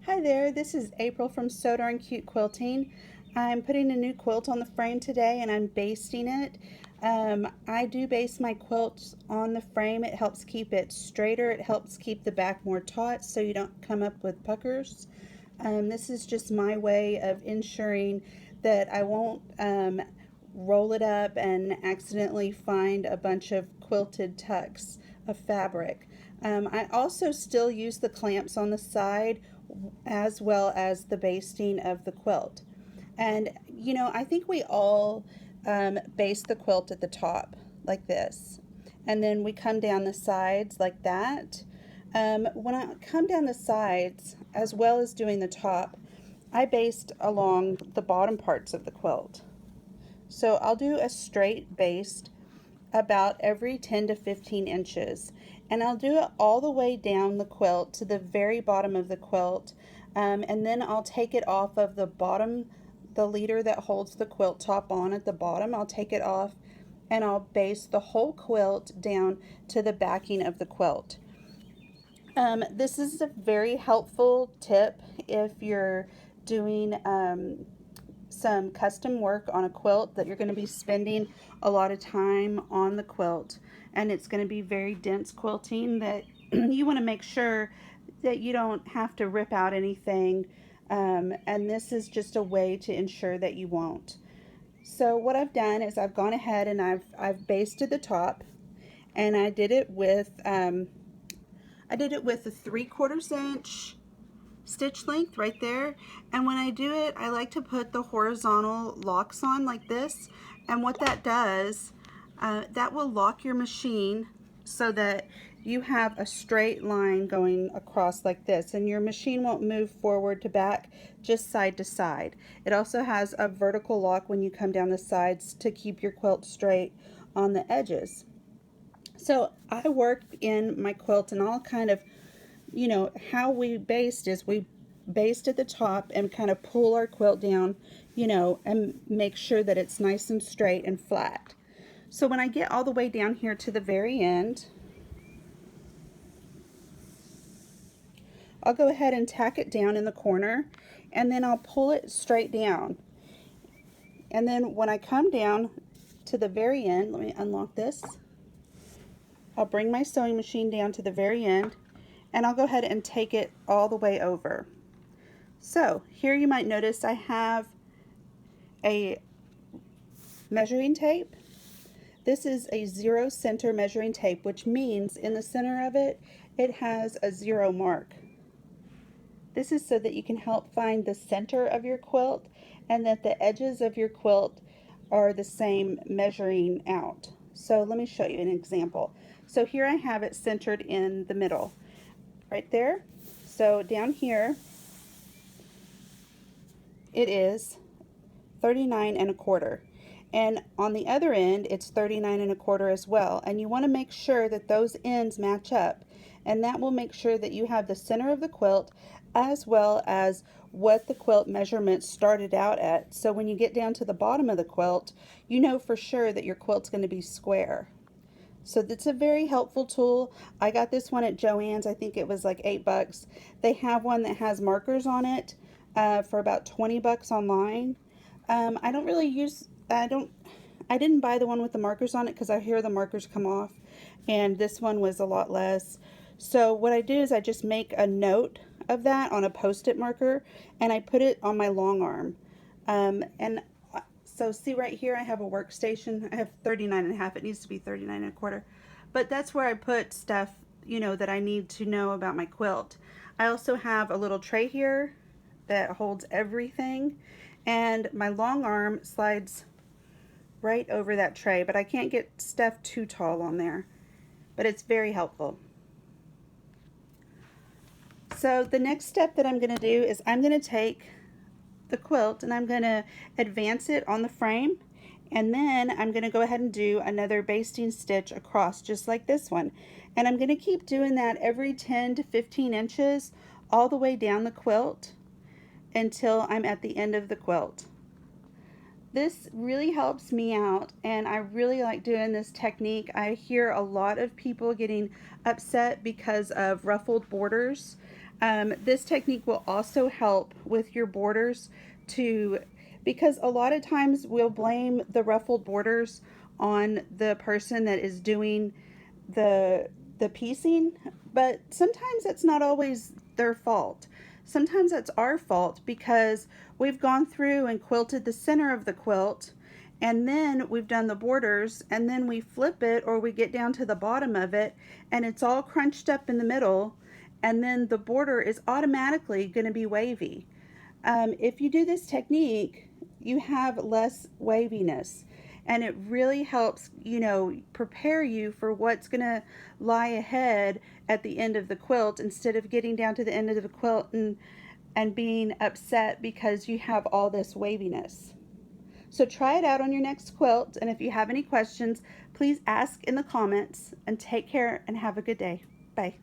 Hi there, this is April from So Darn Cute Quilting. I'm putting a new quilt on the frame today and I'm basting it. I do base my quilts on the frame. It helps keep it straighter. It helps keep the back more taut so you don't come up with puckers. This is just my way of ensuring that I won't roll it up and accidentally find a bunch of quilted tucks of fabric. I also still use the clamps on the side as well as the basting of the quilt. And I think we all baste the quilt at the top like this. And then we come down the sides like that. When I come down the sides, as well as doing the top, I baste along the bottom parts of the quilt. So I'll do a straight baste about every 10 to 15 inches. And I'll do it all the way down the quilt to the very bottom of the quilt. And then I'll take it off of the bottom, the leader that holds the quilt top on at the bottom. I'll take it off and I'll baste the whole quilt down to the backing of the quilt. This is a very helpful tip if you're doing some custom work on a quilt that you're going to be spending a lot of time on the quilt, and it's going to be very dense quilting that you want to make sure that you don't have to rip out anything, and this is just a way to ensure that you won't. So what I've done is I've gone ahead and I've basted the top, and I did it with a 3/4 inch stitch length right there. And when I do it, I like to put the horizontal locks on like this. And what that does, that will lock your machine so that you have a straight line going across like this, and your machine won't move forward to back, just side to side. It also has a vertical lock when you come down the sides to keep your quilt straight on the edges. So I work in my quilt, and I'll kind of, how we baste is we baste at the top and kind of pull our quilt down, and make sure that it's nice and straight and flat. So when I get all the way down here to the very end, I'll go ahead and tack it down in the corner, and then I'll pull it straight down. And then when I come down to the very end, let me unlock this. I'll bring my sewing machine down to the very end, and I'll go ahead and take it all the way over. So here you might notice I have a measuring tape. This is a 0 center measuring tape, which means in the center of it, it has a 0 mark. This is so that you can help find the center of your quilt and that the edges of your quilt are the same measuring out. So let me show you an example. So here I have it centered in the middle, right there. So down here, it is 39 1/4. And on the other end, it's 39 1/4 as well. And you want to make sure that those ends match up. And that will make sure that you have the center of the quilt as well as what the quilt measurement started out at. So when you get down to the bottom of the quilt, you know for sure that your quilt's going to be square. So that's a very helpful tool. I got this one at Joann's. I think it was like $8. They have one that has markers on it for about $20 online. I don't really use, I didn't buy the one with the markers on it because I hear the markers come off, and this one was a lot less. So what I do is I just make a note of that on a post-it marker, and I put it on my long arm. So see right here, I have a workstation. I have 39 1/2. It needs to be 39 1/4. But that's where I put stuff, that I need to know about my quilt. I also have a little tray here that holds everything. And my long arm slides right over that tray, but I can't get stuff too tall on there. But it's very helpful. So the next step that I'm going to do is I'm going to take the quilt and I'm going to advance it on the frame, and then I'm going to go ahead and do another basting stitch across just like this one, and I'm going to keep doing that every 10 to 15 inches all the way down the quilt until I'm at the end of the quilt. This really helps me out, and I really like doing this technique. I hear a lot of people getting upset because of ruffled borders. This technique will also help with your borders to, because a lot of times we'll blame the ruffled borders on the person that is doing the the piecing, but sometimes it's not always their fault. Sometimes it's our fault because we've gone through and quilted the center of the quilt, and then we've done the borders, and then we flip it or we get down to the bottom of it and it's all crunched up in the middle, and then the border is automatically going to be wavy. If you do this technique, you have less waviness, and it really helps, prepare you for what's going to lie ahead at the end of the quilt, instead of getting down to the end of the quilt and being upset because you have all this waviness. So try it out on your next quilt, and if you have any questions, please ask in the comments, and take care and have a good day. Bye.